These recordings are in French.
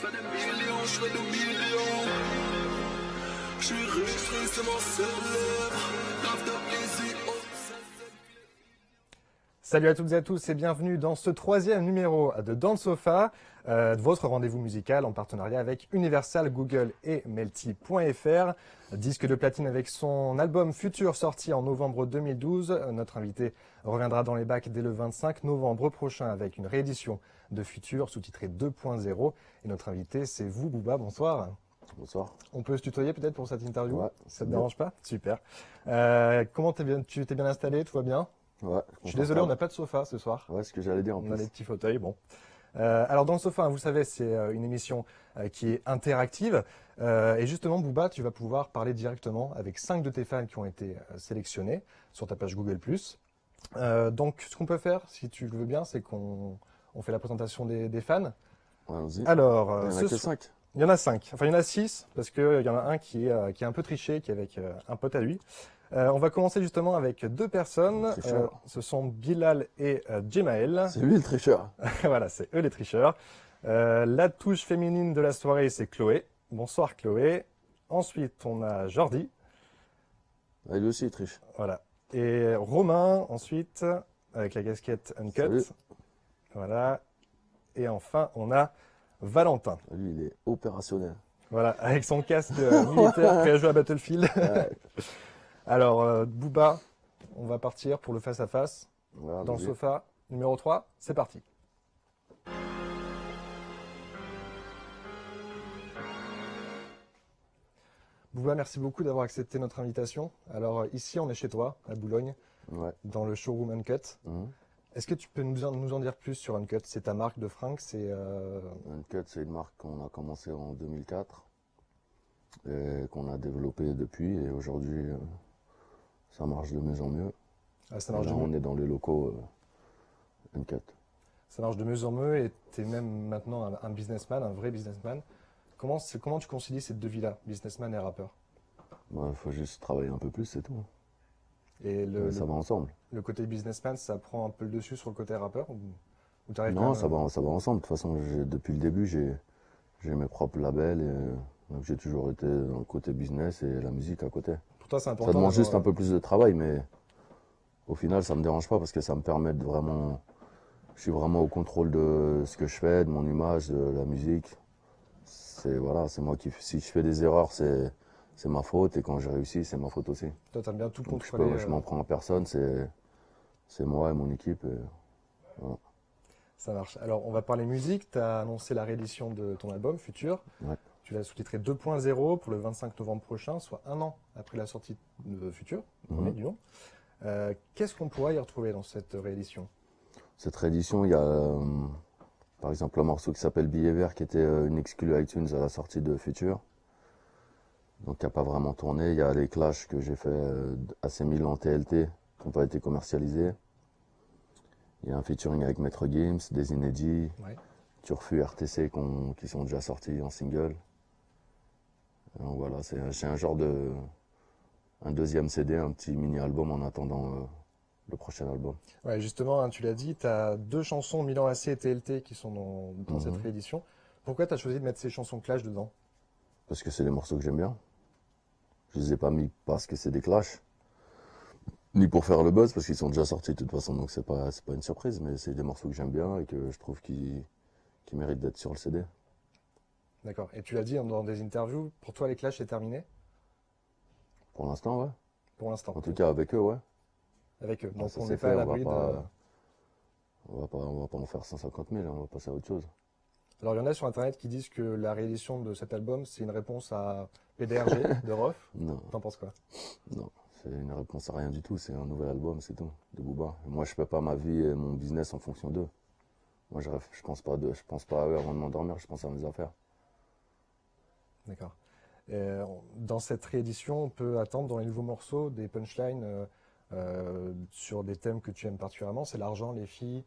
Je fais des millions, je fais des millions. Je suis riche, tristement célèbre. Lave de plaisir, oh, Salut à toutes et à tous et bienvenue dans ce troisième numéro de Dans le Sofa, votre rendez-vous musical en partenariat avec Universal, Google et Melty.fr. Disque de platine avec son album Future sorti en novembre 2012. Notre invité reviendra dans les bacs dès le 25 novembre prochain avec une réédition de Future sous-titrée 2.0. Et notre invité, c'est vous, Booba. Bonsoir. Bonsoir. On peut se tutoyer peut-être pour cette interview? Ouais, ça te dérange pas? Super. Comment tu t'es bien installé? Tout va bien? Ouais, Je suis désolé, on n'a pas de sofa ce soir. Ouais, ce que j'allais dire en On plus. a des petits fauteuils, bon. Alors dans le sofa, vous le savez, c'est une émission qui est interactive. Et justement, Booba, tu vas pouvoir parler directement avec 5 de tes fans qui ont été sélectionnés sur ta page Google+. Donc ce qu'on peut faire, si tu le veux bien, c'est qu'on fait la présentation des fans. Ouais, allons-y. Alors, Il y en a que 5. il y en a 5. Enfin, il y en a 6, parce qu'il y en a un qui est un peu triché, qui est avec un pote à lui. On va commencer justement avec 2 personnes. Ce sont Bilal et Jemael. C'est lui le tricheur. Voilà, c'est eux les tricheurs. La touche féminine de la soirée, c'est Chloé. Bonsoir Chloé. Ensuite, on a Jordi. Ouais, lui aussi il triche. Voilà. Et Romain, ensuite, avec la casquette Uncut. Salut. Voilà. Et enfin, on a Valentin. Lui il est opérationnel. Voilà, avec son casque militaire prêt à jouer à Battlefield. Ouais. Alors, Booba, on va partir pour le face-à-face. Voilà, Dans le allons-y. sofa, numéro 3, c'est parti. Booba, merci beaucoup d'avoir accepté notre invitation. Alors, ici, on est chez toi, à Boulogne, Ouais. dans le showroom Uncut. Mhm. Est-ce que tu peux nous en dire plus sur Uncut? C'est ta marque de fringues, c'est... Uncut, c'est une marque qu'on a commencé en 2004 et qu'on a développée depuis. Et aujourd'hui, ça marche de mieux en mieux. ça Et marche là, de on mieux. est dans les locaux Uncut. Ça marche de mieux en mieux et tu es même maintenant un businessman, un vrai businessman. Comment tu concilies ces deux vies-là, businessman et rappeur? Il faut juste travailler un peu plus, c'est tout. Et Ça va ensemble. le côté businessman, ça prend un peu le dessus sur le côté rappeur ou t'arrives Non, quand même ça va ensemble. De toute façon, depuis le début, j'ai mes propres labels. Donc j'ai toujours été dans le côté business et la musique à côté. Pour toi, c'est important Ça demande juste d'avoir- un peu plus de travail, mais au final, ça me dérange pas parce que ça me permet de vraiment. Je suis vraiment au contrôle de ce que je fais, de mon image, de la musique. C'est moi qui. Si je fais des erreurs, c'est ma faute, et quand j'ai réussi, c'est ma faute aussi. Toi, t'aimes bien tout Donc contrôler. je m'en prends à personne, c'est moi et mon équipe. Ça marche. Alors, on va parler musique. Tu as annoncé la réédition de ton album, Future. Ouais. Tu l'as sous-titré 2.0 pour le 25 novembre prochain, soit un an après la sortie de Future, premier du nom. Qu'est-ce qu'on pourra y retrouver dans cette réédition? Cette réédition, il y a par exemple un morceau qui s'appelle Billet Vert qui était une exclue iTunes à la sortie de Future. Donc qui n'a pas vraiment tourné. Il y a les clashs que j'ai fait assez 1000 en TLT qui n'ont pas été commercialisés. Il y a un featuring avec Maître Games, des inédits, Ouais. Turfu, RTC qui sont déjà sortis en single. Donc voilà, c'est un genre de un deuxième CD, un petit mini-album en attendant le prochain album. Ouais, justement, hein, tu l'as dit, tu as 2 chansons Milan AC et TLT qui sont dans cette réédition. Pourquoi tu as choisi de mettre ces chansons clash dedans? Parce que c'est les morceaux que j'aime bien. Je les ai pas mis parce que c'est des clashs, ni pour faire le buzz, parce qu'ils sont déjà sortis de toute façon, donc c'est pas une surprise, mais c'est des morceaux que j'aime bien et que je trouve qui méritent d'être sur le CD. D'accord. Et tu l'as dit dans des interviews, pour toi, les clashs, c'est terminé? Pour l'instant, ouais. Pour l'instant. En tout cas, avec eux, ouais. Avec eux. Donc, Ça on s'est n'est pas fait, à l'abri de... on va pas en faire 150 000, on va passer à autre chose. Alors, il y en a sur Internet qui disent que la réédition de cet album, c'est une réponse à PDRG de Rof. Non, T'en penses quoi? non, c'est une réponse à rien du tout, c'est un nouvel album, c'est tout, de Booba. Et moi, je fais pas ma vie et mon business en fonction d'eux. Moi, je pense pas à eux avant de m'endormir, je pense à mes affaires. D'accord. Dans cette réédition, on peut attendre dans les nouveaux morceaux des punchlines sur des thèmes que tu aimes particulièrement. C'est l'argent, les filles,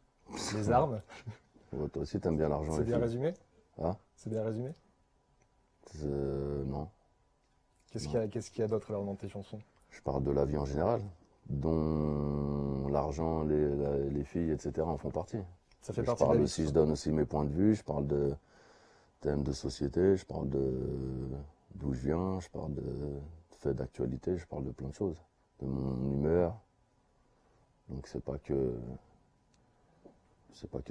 les armes. Ouais, toi aussi, t'aimes bien l'argent. C'est les bien filles. résumé? Ah, C'est bien résumé? non. Qu'est-ce qu'il y a d'autre alors dans tes chansons? Je parle de la vie en général, dont l'argent, les filles, etc. en font partie. Ça fait Je partie de parle la vie. aussi, je donne aussi mes points de vue, je parle de thèmes de société, je parle d'où je viens, je parle de faits d'actualité, je parle de plein de choses, de mon humeur. Donc c'est pas que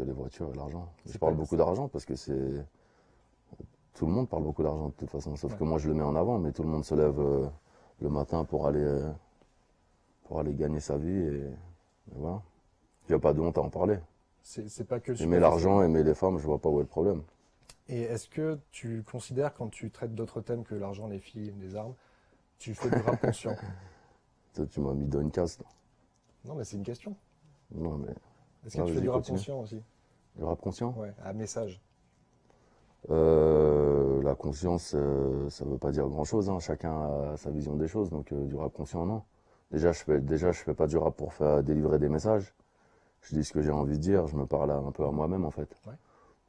les voitures et l'argent. Je parle beaucoup d'argent parce que tout le monde parle beaucoup d'argent de toute façon, sauf que moi je le mets en avant, mais tout le monde se lève le matin pour aller gagner sa vie et voilà. Il n'y a pas de honte à en parler. C'est pas que le Aimer l'argent, aimer les femmes, je vois pas où est le problème. Et est-ce que tu considères, quand tu traites d'autres thèmes que l'argent, les filles, les armes, tu fais du rap conscient? Toi, tu m'as mis dans une case, là. Non, mais c'est une question. Non, mais Est-ce que Ah, tu fais vas-y, du rap continue. conscient aussi? le rap conscient? Ouais, à message. La conscience, ça veut pas dire grand-chose, hein. Chacun a sa vision des choses, donc du rap conscient, non. Déjà, je fais pas du rap pour faire délivrer des messages. Je dis ce que j'ai envie de dire, je me parle un peu à moi-même, en fait. Ouais.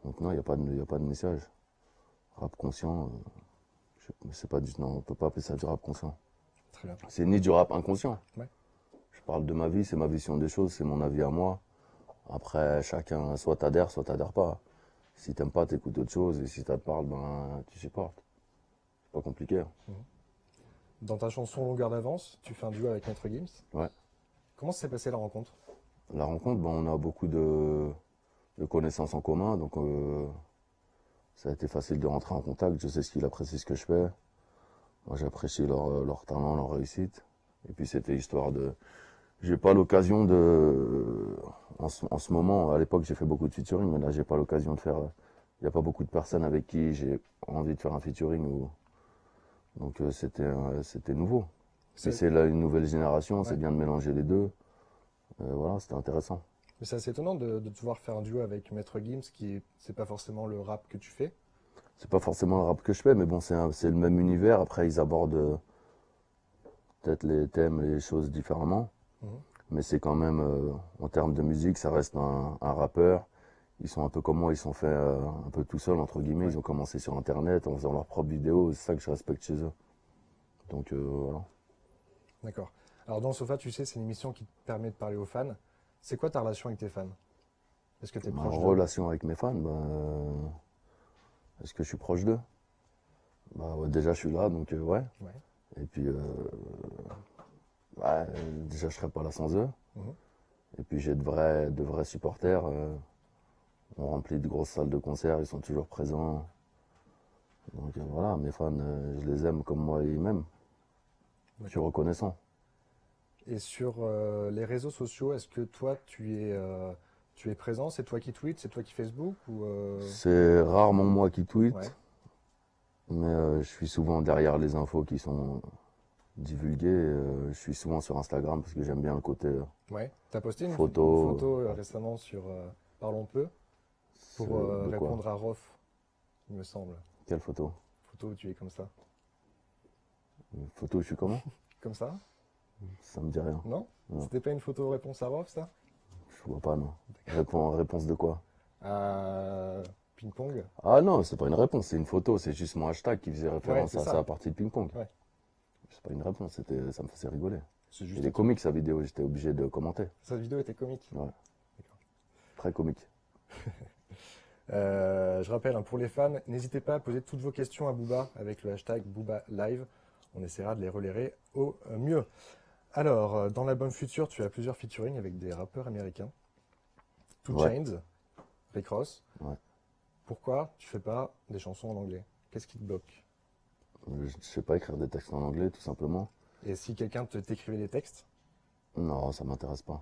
Donc non, il y a pas de message. Rap conscient, c'est pas non, on peut pas appeler ça du rap conscient. Très bien. C'est ni du rap inconscient. Ouais. Je parle de ma vie, c'est ma vision des choses, c'est mon avis à moi. Après, chacun, soit t'adhères pas. Si t'aimes pas, t'écoutes autre chose, et si ça te parle, ben, tu supportes. C'est pas compliqué, hein. Dans ta chanson Longueur d'avance, tu fais un duo avec Maître Gims. Ouais. Comment s'est passée la rencontre? La rencontre, ben, on a beaucoup de connaissances en commun, donc ça a été facile de rentrer en contact. Je sais ce qu'il apprécie, ce que je fais. Moi, j'apprécie leur talent, leur réussite. Et puis, c'était histoire de... J'ai pas l'occasion de... En ce moment, à l'époque, j'ai fait beaucoup de featuring, mais là, j'ai pas l'occasion de faire... Il n'y a pas beaucoup de personnes avec qui j'ai envie de faire un featuring. Donc, c'était nouveau. C'est une nouvelle génération, c'est Ouais. bien de mélanger les deux. Voilà, c'était intéressant. Mais c'est assez étonnant de devoir faire un duo avec Maître Gims, c'est pas forcément le rap que tu fais. C'est pas forcément le rap que je fais, mais bon, c'est le même univers. Après, ils abordent peut-être les thèmes, les choses différemment. Mhm. Mais c'est quand même, en termes de musique, ça reste un rappeur. Ils sont un peu comme moi, ils sont faits un peu tout seuls, entre guillemets. Ouais. Ils ont commencé sur Internet en faisant leurs propres vidéos. C'est ça que je respecte chez eux. Donc voilà. D'accord. Alors dans le Sofa, tu sais, c'est une émission qui te permet de parler aux fans. C'est quoi ta relation avec tes fans? Est-ce que tu es Ma proche d'eux? relation avec mes fans, est-ce que je suis proche d'eux? Bah, ouais, déjà, je suis là, donc ouais. Ouais. Et puis, déjà, je serais pas là sans eux. Mhm. Et puis, j'ai de vrais supporters. On remplit de grosses salles de concert, ils sont toujours présents. Donc voilà, mes fans, je les aime comme moi ils m'aiment. Je suis reconnaissant. Et sur les réseaux sociaux, est-ce que toi, tu es présent? C'est toi qui tweets? C'est toi qui Facebook? Ou C'est rarement moi qui tweet, Ouais. mais je suis souvent derrière les infos qui sont divulguées. Je suis souvent sur Instagram parce que j'aime bien le côté Ouais. Tu as posté une Photo. photo récemment sur Parlons peu pour de quoi. répondre à Rof, il me semble. Quelle photo? Photo où tu es comme ça. Une photo, je suis comment? Comme ça? Ça me dit rien. Non? Non. C'était pas une photo réponse à Rof, ça? Je vois pas, non. Réponse de quoi? Ping-pong? Ah non, c'est pas une réponse, c'est une photo, c'est juste mon hashtag qui faisait référence c'est à ça. sa partie de ping-pong. Ouais. C'est pas une réponse, ça me faisait rigoler. C'est juste Il est comique sa vidéo, j'étais obligé de commenter. Cette vidéo était comique. Ouais. Très comique. Je rappelle, hein, pour les fans, n'hésitez pas à poser toutes vos questions à Booba avec le hashtag BoobaLive. On essaiera de les relayer au mieux. Alors, dans l'album futur, tu as plusieurs featuring avec des rappeurs américains. Two Ouais. Chainz, Rick Ross. Ouais. Pourquoi tu fais pas des chansons en anglais? Qu'est-ce qui te bloque? Je sais pas écrire des textes en anglais, tout simplement. Et si quelqu'un t'écrivait des textes, Non, ça m'intéresse pas.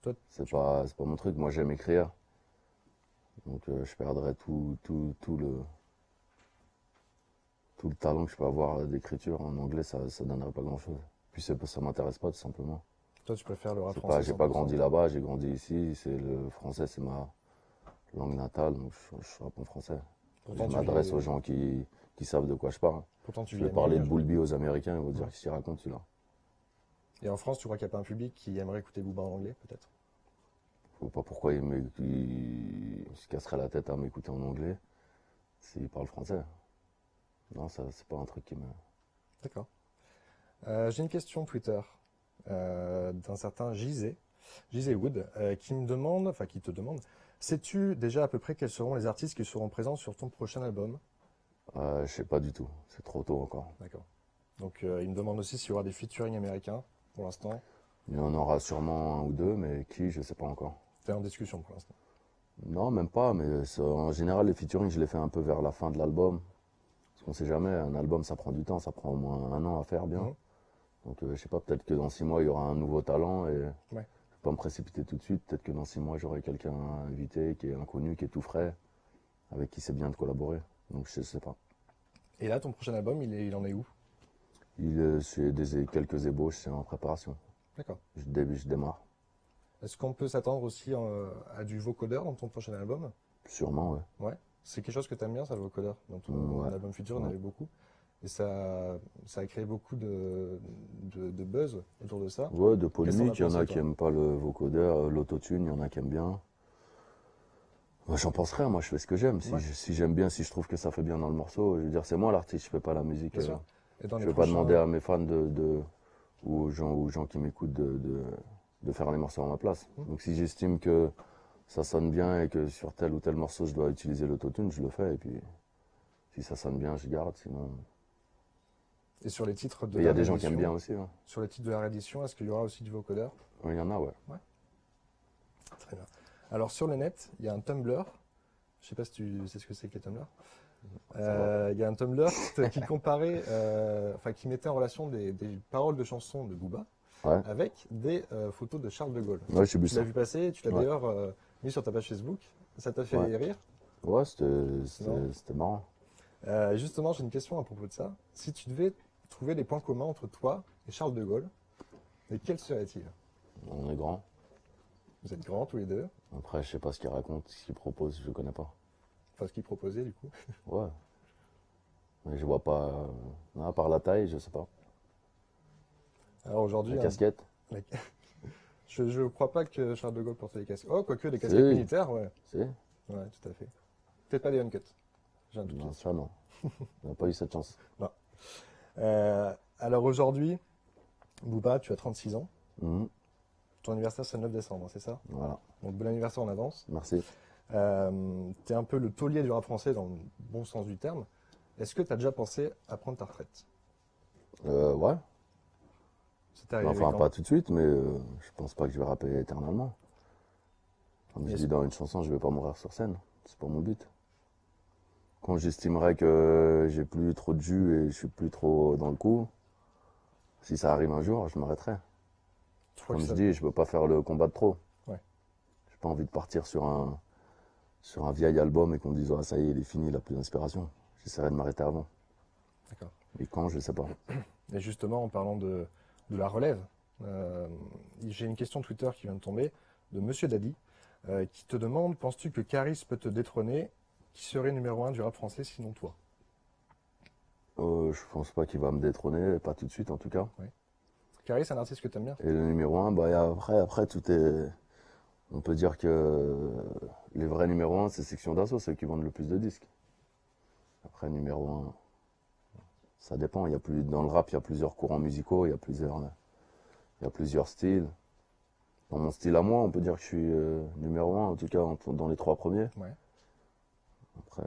toi, C'est pas mon truc. Moi, j'aime écrire. Donc, je perdrais tout le talent que je peux avoir d'écriture en anglais, ça donnerait pas grand-chose. Puis ça m'intéresse pas, tout simplement. toi, tu préfères le rap C'est français pas, j'ai pas 100%. grandi là-bas, j'ai grandi ici. C'est le français, c'est ma langue natale, donc je rappe en français. Pourtant, Je tu m'adresse vis- aux gens qui savent de quoi je parle. Pourtant, tu Je vis vais à parler de New York. Boulby aux Américains, ils vont dire qu'est-ce qu'il raconte celui-là. Et en France, tu crois qu'il n'y a pas un public qui aimerait écouter Booba en anglais, peut-être? Je vois pas pourquoi il se casserait la tête à m'écouter en anglais s'il parle français. Non, ça, c'est pas un truc qui me... D'accord. J'ai une question Twitter d'un certain JZ Wood, qui te demande, Sais-tu déjà à peu près quels seront les artistes qui seront présents sur ton prochain album? Je sais pas du tout, c'est trop tôt encore. D'accord. Donc il me demande aussi s'il y aura des featuring américains pour l'instant. Il y en aura sûrement un ou deux, mais qui, je sais pas encore. Tu es en discussion pour l'instant. Non, même pas, mais en général, les featuring, je les fais un peu vers la fin de l'album. Parce qu'on sait jamais, un album, ça prend du temps, ça prend au moins 1 an à faire bien. Mhm. Donc, je sais pas, peut-être que dans 6 mois, il y aura un nouveau talent et je Ouais. vais pas me précipiter tout de suite. Peut-être que dans 6 mois, j'aurai quelqu'un invité qui est inconnu, qui est tout frais, avec qui c'est bien de collaborer. Donc, je sais pas. Et là, ton prochain album, il en est où? C'est quelques ébauches, c'est en préparation. D'accord. Je démarre. Est-ce qu'on peut s'attendre aussi à du vocodeur dans ton prochain album? Sûrement, ouais. Ouais. C'est quelque chose que tu aimes bien, ça, le vocodeur. Dans ton Ouais. album futur, il y en Ouais. avait beaucoup. Et ça a créé beaucoup de buzz autour de ça. Ouais, de Qu'est-ce que t'en polémique, as il y en a pensé, qui toi? aiment pas le vocodeur, l'autotune, il y en a qui aiment bien. Moi, j'en pense rien, moi je fais ce que j'aime. Ouais. Si j'aime bien, si je trouve que ça fait bien dans le morceau, je veux dire, c'est moi l'artiste, je fais pas la musique. Bien sûr. Et dans Je les vais pas prochains... demander à mes fans ou aux gens qui m'écoutent de faire les morceaux à ma place. Donc si j'estime que ça sonne bien et que sur tel ou tel morceau je dois utiliser l'autotune, je le fais. Et puis si ça sonne bien, je garde. Sinon, Et sur les titres de il y la a des gens qui aiment réédition, bien aussi, hein. sur les titres de la réédition, est-ce qu'il y aura aussi du vocodeur? Il y en a, ouais. Très bien. Alors sur le net, il y a un Tumblr. Je sais pas si tu sais ce que c'est que les Tumblr. Il y a un Tumblr qui comparait, qui mettait en relation des paroles de chansons de Booba Ouais. avec des photos de Charles de Gaulle. Ouais, j'ai vu Tu l'as ça. vu passer, tu l'as Ouais. d'ailleurs mis sur ta page Facebook. Ça t'a fait Ouais. rire. Ouais, Non. c'était marrant. Justement, j'ai une question à propos de ça. Si tu devais trouver les points communs entre toi et Charles de Gaulle, et quels seraient-ils? On est grand. Vous êtes grands tous les deux. Après, je sais pas ce qu'il raconte, ce qu'il propose, je connais pas. Enfin, ce qu'il proposait du coup. Ouais. Mais je vois pas. À part la taille, je sais pas. Alors aujourd'hui, La hein, casquette. je ne crois pas que Charles de Gaulle portait des casquettes. Oh, quoique des casquettes Si. militaires, ouais. Si? Ouais, tout à fait. Peut-être pas des uncuts. J'ai un doute. Non, ça non. On n'a pas eu cette chance. Alors aujourd'hui, Booba, tu as 36 ans. Mhm. Ton anniversaire, c'est le 9 décembre, c'est ça? Voilà. Donc bon anniversaire en avance. Merci. Tu es un peu le taulier du rap français dans le bon sens du terme. Est-ce que tu as déjà pensé à prendre ta retraite? Ouais. C'est arrivé Enfin, quand? pas tout de suite, mais je pense pas que je vais rapper éternellement. Comme je Est-ce- dis dans une chanson, je vais pas mourir sur scène. C'est pas mon but. Quand j'estimerai que j'ai plus trop de jus et je suis plus trop dans le coup, si ça arrive un jour, je m'arrêterai. Tu crois Comme que je ça- dis, je veux pas faire le combat de trop. Ouais. J'ai pas envie de partir sur un vieil album et qu'on me dise, ah, ça y est, il est fini, il a plus d'inspiration. J'essaierai de m'arrêter avant. D'accord. Et quand, je sais pas. Et justement, en parlant de la relève, j'ai une question Twitter qui vient de tomber de Monsieur Daddy qui te demande, penses-tu que Caris peut te détrôner? Qui serait numéro 1 du rap français sinon toi? Je pense pas qu'il va me détrôner, pas tout de suite en tout cas. Caris, c'est un artiste que tu aimes bien? Et le numéro 1, bah, et après, tout est. On peut dire que les vrais numéros 1, c'est Section d'Assaut, ceux qui vendent le plus de disques. Après, numéro 1, ça dépend. Dans le rap, il y a plusieurs courants musicaux, il y a plusieurs styles. Dans mon style à moi, on peut dire que je suis numéro 1, en tout cas dans les 3 premiers. Ouais. Après,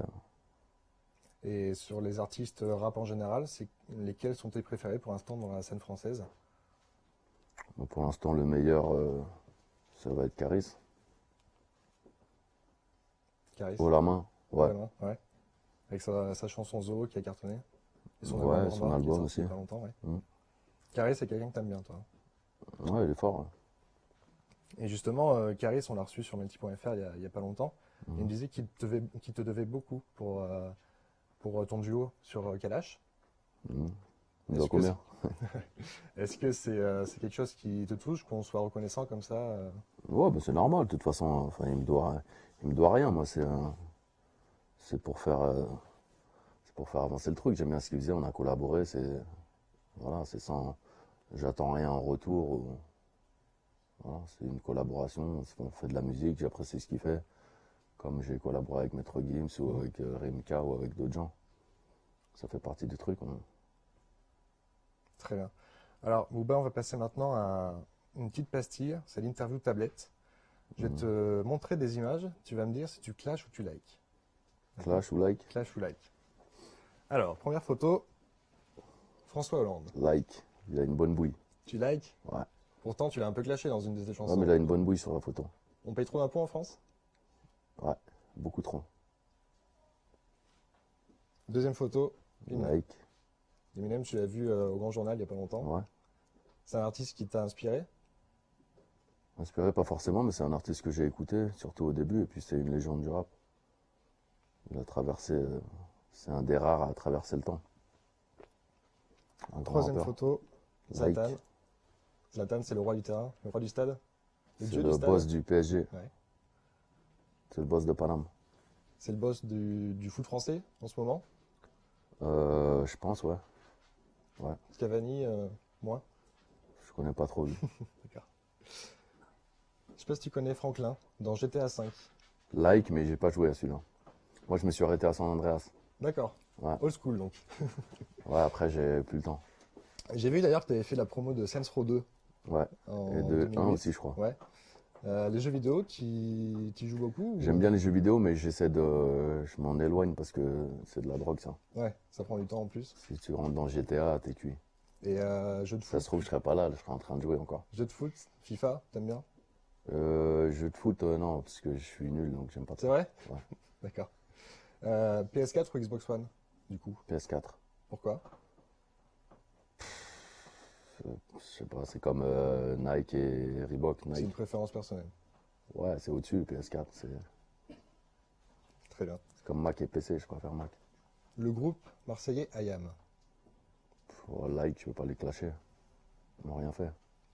Et sur les artistes rap en général, lesquels sont tes préférés pour l'instant dans la scène française? pour l'instant, le meilleur, ça va être Caris. Caris? Haut la main. Ouais. Vraiment, ouais. Avec sa chanson Zoo qui a cartonné. Et son Ouais, album son Noir qui est album sorti il y a aussi. pas longtemps, ouais. Mm. Caris, c'est quelqu'un que t'aimes bien, toi. Ouais, il est fort. Ouais. Et justement, Caris, on l'a reçu sur Melty.fr il y a pas longtemps. Mhm. Il me disait qu'il te devait beaucoup pour ton duo sur Kalash. Mhm. Il Est-ce doit que combien? Est-ce que c'est quelque chose qui te touche, qu'on soit reconnaissant comme ça Ouais, bah, c'est normal, de toute façon. Enfin, il me doit rien, moi. C'est pour faire avancer le truc. J'aime bien ce qu'il faisait, on a collaboré. Voilà, c'est sans. J'attends rien en retour. Voilà, c'est une collaboration. On fait de la musique, j'apprécie ce qu'il fait. Comme j'ai collaboré avec Maître Gims ou avec Rimka ou avec d'autres gens. Ça fait partie du truc. Très bien. Alors, Booba, on va passer maintenant à une petite pastille. C'est l'interview tablette. Je vais te montrer des images. Tu vas me dire si tu clashes ou tu likes. Clash ou like? Clash ou like. Alors, première photo, François Hollande. Like. Il a une bonne bouille. Tu likes? Ouais. Pourtant, tu l'as un peu clashé dans une de tes Ouais, chansons. mais il a une bonne bouille sur la photo. On paye trop d'impôts en France? Ouais, beaucoup trop. Deuxième photo, Eminem. Like. Eminem, tu l'as vu au Grand Journal il n'y a pas longtemps. Ouais. C'est un artiste qui t'a inspiré? Inspiré, pas forcément, mais c'est un artiste que j'ai écouté, surtout au début, et puis c'est une légende du rap. Il a traversé, c'est un des rares à traverser le temps. Un grand Troisième rappeur. photo, Like. Zlatan. Zlatan, c'est le roi du terrain, le roi du stade. Le C'est dieu le du stade. boss du PSG. Ouais. C'est le boss de Paname. C'est le boss du foot français en ce moment. Je pense, ouais. Cavani, moins. Je connais pas trop lui. D'accord. Je sais pas si tu connais Franklin dans GTA V. Like, mais j'ai pas joué à celui-là. Moi, je me suis arrêté à San Andreas. D'accord. Ouais. Old school donc. Ouais, après, j'ai plus le temps. J'ai vu d'ailleurs que tu avais fait la promo de Saints Row 2 Ouais. en Et de 1 2008. aussi, je crois. Ouais. Les jeux vidéo, tu joues beaucoup ou- J'aime bien les jeux vidéo, mais je m'en éloigne parce que c'est de la drogue, ça. Ouais, ça prend du temps en plus. Si tu rentres dans GTA, t'es cuit. Et jeux de Ça foot, se trouve, je serais pas là, je serais en train de jouer encore. jeux de foot, FIFA, t'aimes bien? Jeux de foot, non, parce que je suis nul, donc j'aime pas C'est trop. vrai? Ouais. D'accord. PS4 ou Xbox One, du coup? PS4. Pourquoi? Je sais pas, c'est comme Nike et Reebok. C'est une Nike. préférence personnelle. Ouais, c'est au-dessus, PS4. C'est Très bien. comme Mac et PC, je préfère Mac. Le groupe marseillais IAM. Like, je veux pas les clasher. Ils n'ont rien fait.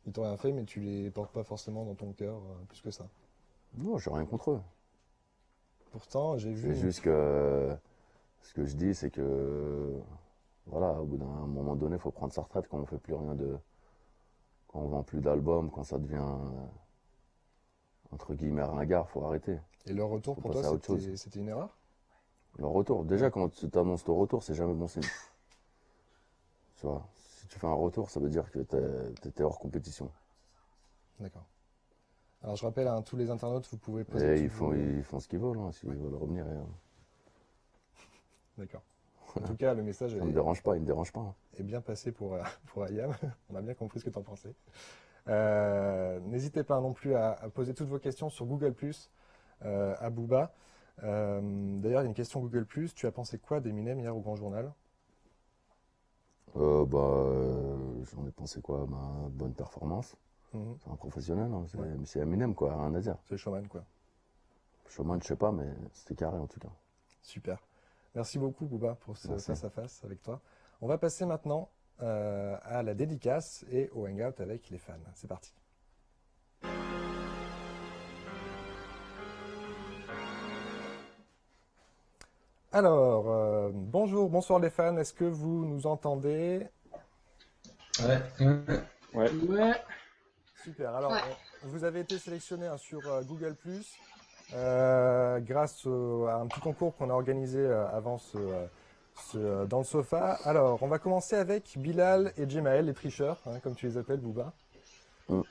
Ils t'ont rien fait, mais tu les portes pas forcément dans ton cœur plus que ça. Non, j'ai rien contre eux. Pourtant, j'ai vu. C'est juste que ce que je dis, c'est que voilà, au bout d'un moment donné, il faut prendre sa retraite quand on fait plus rien de. Quand on vend plus d'albums, quand ça devient entre guillemets ringard, faut arrêter. Et leur retour Faut pour passer toi, à autre chose. c'était une erreur? Le retour, déjà quand tu t'annonces ton retour, c'est jamais bon signe. Tu vois, si tu fais un retour, ça veut dire que t'étais hors compétition. D'accord. Alors je rappelle à tous les internautes, vous pouvez poser Et toutes ils font ce qu'ils veulent, hein, s'ils veulent revenir. D'accord. En tout cas, le message Ça me dérange pas, il me dérange pas. Hein. est bien passé pour IAM. On a bien compris ce que tu en pensais. N'hésitez pas non plus à poser toutes vos questions sur Google+, à Booba. D'ailleurs, il y a une question Google+. Tu as pensé quoi d'Eminem hier au Grand Journal? J'en ai pensé quoi? Bonne performance. Mhm. C'est un professionnel, hein. Ouais. C'est Eminem, quoi, rien à dire. C'est le showman, quoi. Showman, je sais pas, mais c'était carré en tout cas. Super. Merci beaucoup, Booba, pour ce Merci. face-à-face avec toi. On va passer maintenant à la dédicace et au hangout avec les fans. C'est parti. Alors, bonjour, bonsoir les fans. Est-ce que vous nous entendez? Ouais. Super. Alors, Ouais. vous avez été sélectionné sur Google+, grâce à un petit concours qu'on a organisé avant dans le sofa. Alors, on va commencer avec Bilal et Jemaël, les tricheurs, hein, comme tu les appelles, Booba. Mm.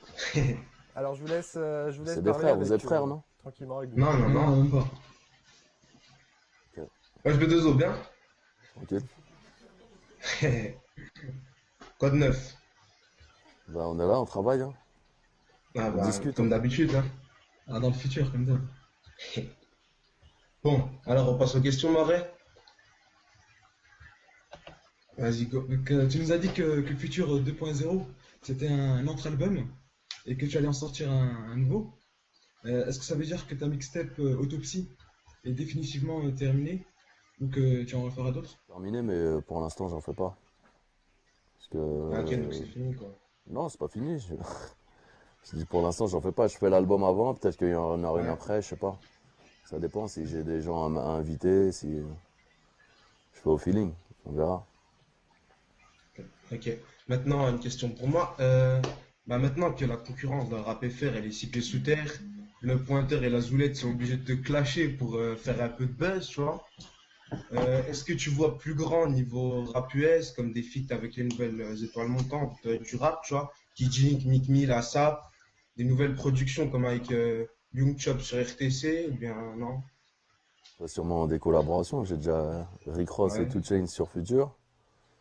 Alors, je vous laisse C'est des parler frères, vous avec, êtes frères, non? tranquillement avec Booba. Non, même pas. Ok. Moi, je vais deux os, bien. Ok. Quoi de neuf? Bah, on est là, on travaille, hein. Ah, On discute, comme hein. d'habitude, hein. Ah, dans le futur, comme d'hab. Bon, alors on passe aux questions, Marais. Vas-y, go. Donc, tu nous as dit que Futur 2.0, c'était un autre album et que tu allais en sortir un nouveau. Est-ce que ça veut dire que ta mixtape Autopsie est définitivement terminée ou que tu en referas d'autres? Terminé, mais pour l'instant, j'en fais pas. Parce que. Ah, ok, donc c'est fini, quoi. Non, c'est pas fini. Je dis pour l'instant, j'en fais pas. Je fais l'album avant, peut-être qu'il y en aura une Ouais. après, je sais pas. Ça dépend si j'ai des gens à inviter, si je fais au feeling, on verra. Ok. Maintenant, une question pour moi. Maintenant que la concurrence d'un rap FR elle est six pieds sous terre, le pointeur et la zoulette sont obligés de te clasher pour faire un peu de buzz, tu vois. Est-ce que tu vois plus grand niveau rap US, comme des feats avec les nouvelles étoiles montantes du rap, tu vois, Kid Ink, Meek Mill, ASAP, des nouvelles productions comme avec Young Chop sur RTC, ou bien non? Sûrement des collaborations. J'ai déjà Rick Ross et Ouais. 2 Chainz sur Future.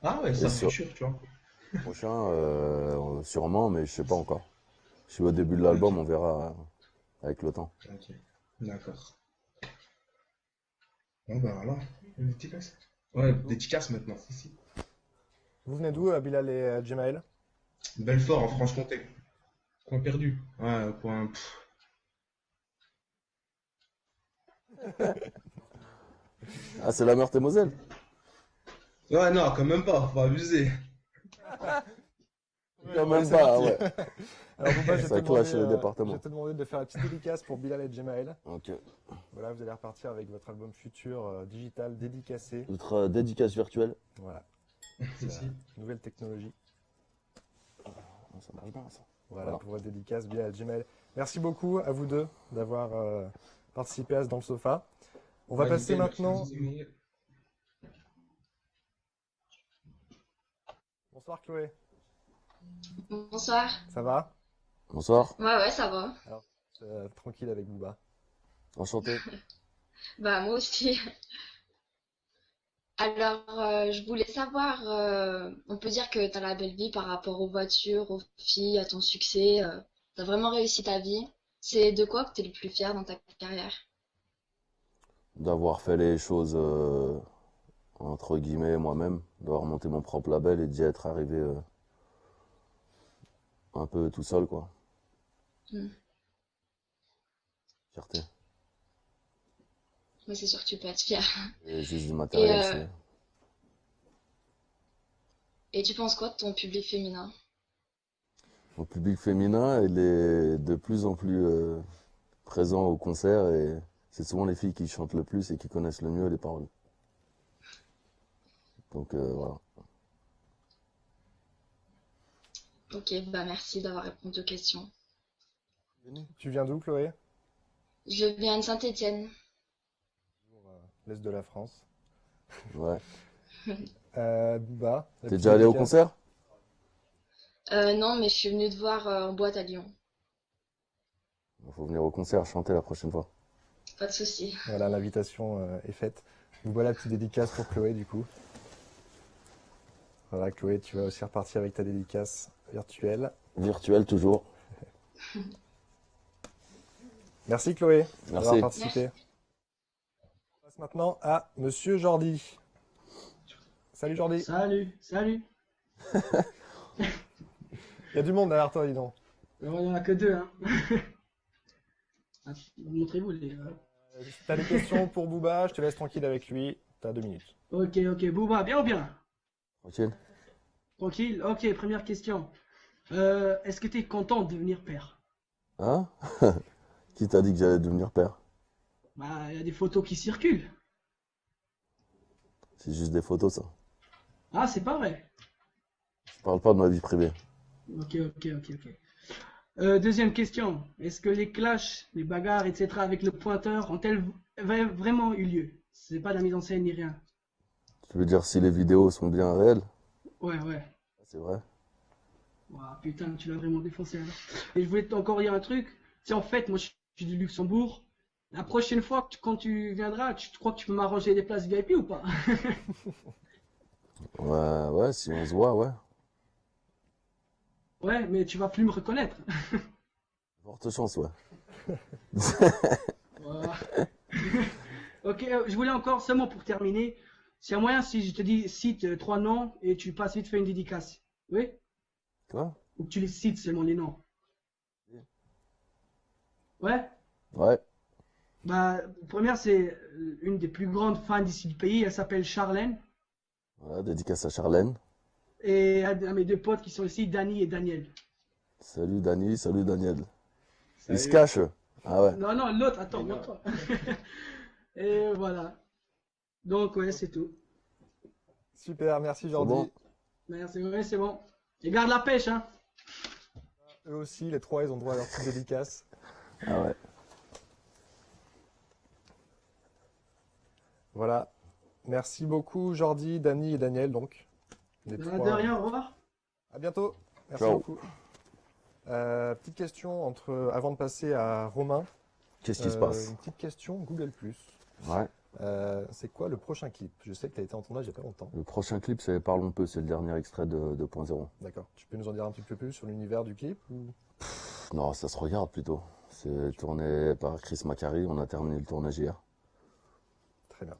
Ah ouais, Et ça sur Future, tu vois. le prochain, sûrement, mais je sais pas encore. Je suis au début de Ok, l'album, on verra avec le temps. ok. D'accord. Bon ben voilà. Une dédicace? Ouais, dédicace maintenant. Si, si. Vous venez d'où, Bilal et Jemaël? Belfort en Franche-Comté. Coin perdu. Ouais, coin. Ah, c'est la Meurthe-et-Moselle? Ouais, non, quand même pas, faut pas abuser. Ouais, Quand bon, allez, même c'est pas, parti. ouais. Alors, Bouba, Ça clash le je vais département. te demander de faire la petite dédicace pour Bilal et Jemaël. Ok. Voilà, vous allez repartir avec votre album futur digital dédicacé. Notre dédicace virtuelle. Voilà, c'est Si, la si. nouvelle technologie. Ça marche bien, ça. Voilà, Voilà. pour votre dédicace, Bilal et Jemaël. Merci beaucoup à vous deux d'avoir participé à ce Dans le Sofa. On va passer Validé, merci maintenant. beaucoup. Bonsoir Chloé, Bonsoir. ça va? Bonsoir. Ouais, ouais, ça va. Alors, tranquille avec Bouba. Enchanté. Bah, moi aussi. Alors, je voulais savoir, on peut dire que t'as la belle vie par rapport aux voitures, aux filles, à ton succès. T'as vraiment réussi ta vie. C'est de quoi que t'es le plus fier dans ta carrière? D'avoir fait les choses, entre guillemets, moi-même. D'avoir monté mon propre label et d'y être arrivé un peu tout seul, quoi. Hmm. Fierté. Moi, c'est sûr que tu peux être fier. Et juste du Et, matériel, c'est... et tu penses quoi de ton public féminin? Mon public féminin, il est de plus en plus présent au concert et c'est souvent les filles qui chantent le plus et qui connaissent le mieux les paroles. Donc voilà. Ok, bah merci d'avoir répondu aux questions. Tu viens d'où Chloé? Je viens de Saint-Étienne. L'Est de la France. Ouais. Bouba, la T'es petite déjà allé au dédicace. concert? Non, mais je suis venue te voir en boîte à Lyon. Il faut venir au concert chanter la prochaine fois. Pas de souci. Voilà, l'invitation est faite. Bouba, la petite dédicace pour Chloé du coup. Voilà, Chloé, tu vas aussi repartir avec ta dédicace virtuelle. Virtuel toujours. Merci Chloé d'avoir Merci. participé. On passe maintenant à Monsieur Jordi. Salut Jordi. Salut, salut. Il y a du monde derrière toi, dis donc. Il n'y en a que deux, hein. Ah, montrez-vous les. Si t'as des questions pour Bouba, je te laisse tranquille avec lui. T'as 2 minutes. Ok, ok. Bouba, bien ou bien? Tranquille. Tranquille. Ok, première question. Est-ce que tu es content de devenir père? Hein? Qui t'a dit que j'allais devenir père? Bah, il y a des photos qui circulent. C'est juste des photos, ça. Ah, c'est pas vrai. Je parle pas de ma vie privée. Ok, ok, ok, ok. Deuxième question. Est-ce que les clashs, les bagarres, etc. avec le pointeur ont-elles vraiment eu lieu? C'est pas de la mise en scène ni rien. Tu veux dire si les vidéos sont bien réelles? Ouais, ouais. C'est vrai. Ouah, putain, tu l'as vraiment défoncé alors. Et je voulais encore dire un truc. C'est en fait, moi je suis du Luxembourg. La prochaine fois, quand tu viendras, tu crois que tu peux m'arranger des places VIP ou pas? Ouais, ouais, si on se voit, ouais. Ouais, mais tu vas plus me reconnaître. Forte chance, ouais. Voilà. Ok, je voulais encore seulement pour terminer. C'est un moyen si je te dis cite trois noms et tu passes vite fait une dédicace. Oui? Quoi? Ou que tu les cites seulement les noms. Ouais? Ouais. Bah, première, c'est une des plus grandes fans d'ici du pays. Elle s'appelle Charlène. Voilà, dédicace à Charlène. Et à mes deux potes qui sont ici, Dany et Daniel. Salut Dany, salut Daniel. Ils se Salut. cachent. Ah ouais. Non, non, l'autre, attends, montre-toi. Et voilà. Donc, ouais, c'est tout. Super, merci C'est Jordi. bon? Merci, ouais, c'est bon. Et garde la pêche, hein. Eux aussi, les trois, ils ont droit à leur petite dédicace. Ah ouais. Voilà. Merci beaucoup Jordi, Dany et Daniel donc. Les De trois. rien, au revoir. À bientôt. Merci Ciao. beaucoup. Petite question avant de passer à Romain. Qu'est-ce qui se passe? Une petite question Google+. Ouais. C'est quoi le prochain clip? Je sais que tu as été en tournage il n'y a pas longtemps. Le prochain clip, c'est Parlons peu, c'est le dernier extrait de 2.0. D'accord. Tu peux nous en dire un petit peu plus sur l'univers du clip ou... Non, ça se regarde plutôt. C'est tourné par Chris Macari, on a terminé le tournage hier. Très bien.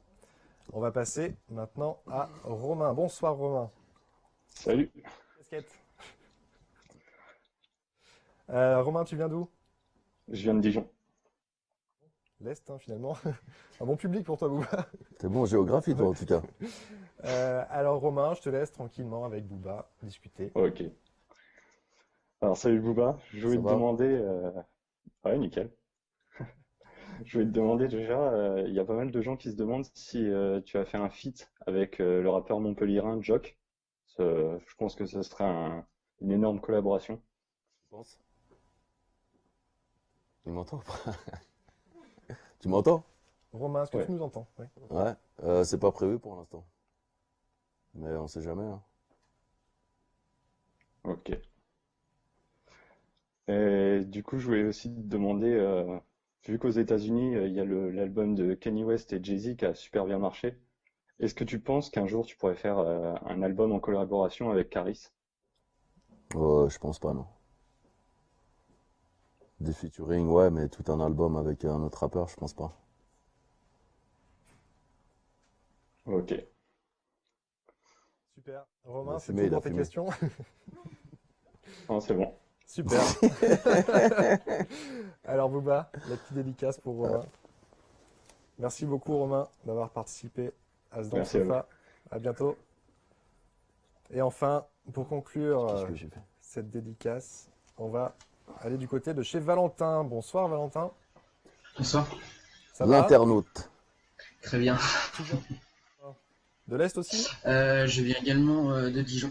On va passer maintenant à Romain. Bonsoir Romain. Salut, Casquette. Romain, tu viens d'où? je viens de Dijon. L'Est, hein, finalement. Un bon public pour toi, Booba. T'es bon en géographie, toi, en tout cas. Alors Romain, je te laisse tranquillement avec Booba discuter. Ok. Alors, salut Booba, je voulais Ça te va? demander. Ouais, nickel. Je voulais te demander déjà, il y a pas mal de gens qui se demandent si tu as fait un feat avec le rappeur montpelliérain Jock. Je pense que ce serait une énorme collaboration. Je pense. Tu m'entends ou pas? Tu m'entends? Romain, est-ce que Ouais. tu nous entends? Oui. Ouais. C'est pas prévu pour l'instant. Mais on sait jamais, hein. Ok. Et du coup, je voulais aussi te demander, vu qu'aux États-Unis, il y a l'album de Kanye West et Jay-Z qui a super bien marché, est-ce que tu penses qu'un jour tu pourrais faire un album en collaboration avec Caris? Je pense pas, non. Des featuring, ouais, mais tout un album avec un autre rappeur, je pense pas. Ok. Super. Il Romain, a c'est fumé, tout il a pour tes fumé. questions? Non, c'est bon. Super. Alors Booba, la petite dédicace pour Romain. Merci beaucoup Romain d'avoir participé à ce Dans le Merci à vous. Sofa. À bientôt. Et enfin, pour conclure Qu'est-ce que j'ai fait? cette dédicace, on va aller du côté de chez Valentin. Bonsoir Valentin. Bonsoir. Ça va? L'internaute. Très bien. De l'Est aussi? Je viens également de Dijon.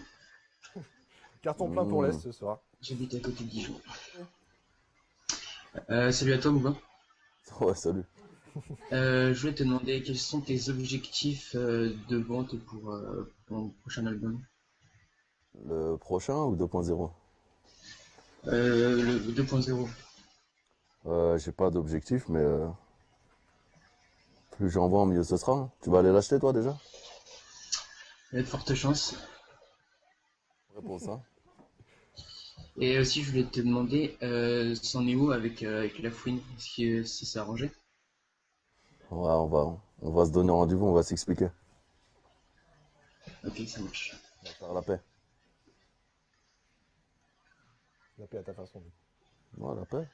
Carton plein pour l'Est ce soir. J'habite à côté de Dijon. Salut à toi, Bouba. Ouais, salut. Je voulais te demander quels sont tes objectifs de vente pour ton prochain album. Le prochain ou 2.0? Le 2.0. J'ai pas d'objectif, mais plus j'en vends, mieux ce sera, hein. Tu vas aller l'acheter, toi, déjà? Il y a de fortes chances. Réponse, hein. Et aussi, je voulais te demander, c'en est où avec la fouine? Est-ce que ça s'est arrangé? Ouais, on va se donner rendez-vous, on va s'expliquer. Ok, ça marche. On va faire la paix. La paix à ta façon. Ouais, la paix.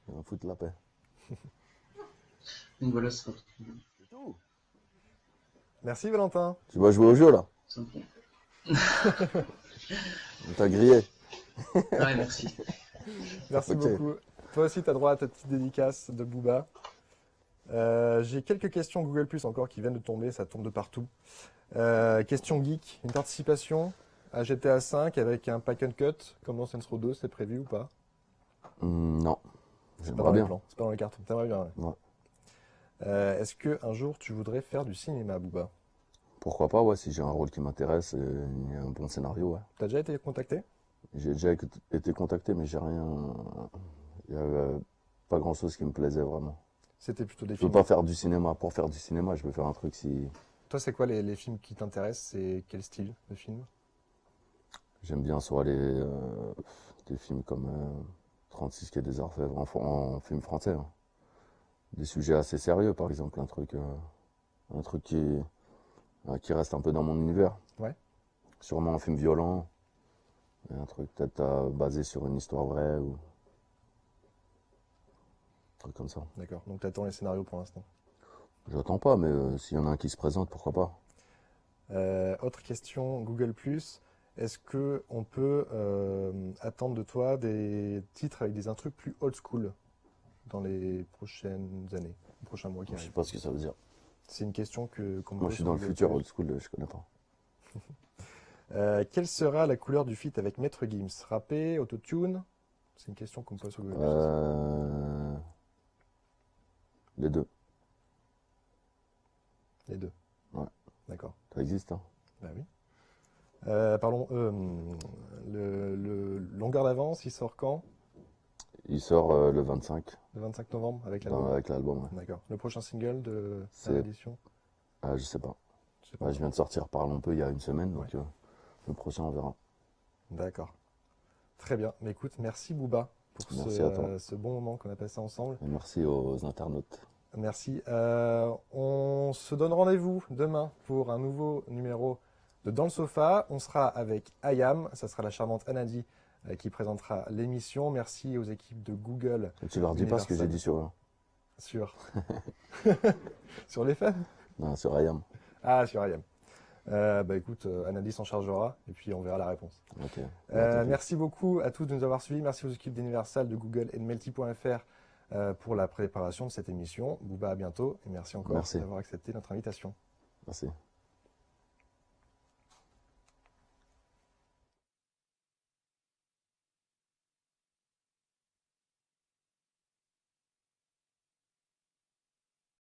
On va foutre la paix. Donc voilà, ça sera tout. C'est tout. Merci Valentin. Tu vas jouer au jeu, là? Sympa. On t'a grillé. Ouais, merci. Merci Ok. beaucoup. Toi aussi, tu as droit à ta petite dédicace de Booba. J'ai quelques questions Google Plus encore qui viennent de tomber, ça tombe de partout. Question geek, une participation à GTA 5 avec un pack and cut comme dans Saints Row 2, c'est prévu ou pas? Non. C'est pas J'aimerais dans les bien. plans, c'est pas dans les cartons. T'aimerais bien, ouais. Ouais. Est-ce que un jour tu voudrais faire du cinéma, Booba? Pourquoi pas, ouais, si j'ai un rôle qui m'intéresse et il y a un bon scénario, ouais. T'as déjà été contacté? J'ai déjà été contacté, mais j'ai rien. Il y avait pas grand-chose qui me plaisait vraiment. C'était plutôt des Je peux films. pas faire du cinéma pour faire du cinéma, je veux faire un truc si. Toi, c'est quoi les films qui t'intéressent? C'est quel style de film? J'aime bien soit des films comme 36 quai des Orfèvres en film français, hein. Des sujets assez sérieux, par exemple, un truc qui reste un peu dans mon univers. Ouais. Sûrement un film violent, et un truc peut-être basé sur une histoire vraie ou un truc comme ça. D'accord, donc t'attends les scénarios pour l'instant. J'attends pas, mais s'il y en a un qui se présente, pourquoi pas. Autre question, Google+. Est-ce que on peut attendre de toi des titres avec des intrus plus old school dans les prochaines années, les prochains mois qui Je sais arrivent? pas ce que ça veut dire. C'est une question qu'on me Moi, pose je suis sur dans le Google+. futur old school, je connais pas. Quelle sera la couleur du feat avec Maître Gims? Rappé, autotune? C'est une question qu'on me pose sur Google+. Les deux, Les deux. Ouais. D'accord. ça existe, hein. Bah oui. Pardon, le longueur d'avance, il sort quand? Il sort le 25 Le 25 novembre avec l'album. avec l'album. Ouais. D'accord. Le prochain single de C'est- la édition? Ah, je sais pas. Je sais pas. Ouais, je viens de sortir Parle un peu il y a une semaine, donc Ouais. le prochain on verra. D'accord. Très bien. Mais écoute, merci Booba pour Merci à toi. ce bon moment qu'on a passé ensemble. Et merci aux internautes. Merci. On se donne rendez-vous demain pour un nouveau numéro de Dans le Sofa. On sera avec Ayam. Ça sera la charmante Anadi qui présentera l'émission. Merci aux équipes de Google Et tu leur dis pas ce que j'ai Universal. dit sur eux. sur sur les fans. Non, sur Ayam. Ah, sur Ayam. Bah écoute, Anadi s'en chargera et puis on verra la réponse. Ok. Merci beaucoup à tous de nous avoir suivis. Merci aux équipes d'Universal, de Google et de Melty.fr pour la préparation de cette émission. Booba, à bientôt et merci encore Merci. d'avoir accepté notre invitation. Merci.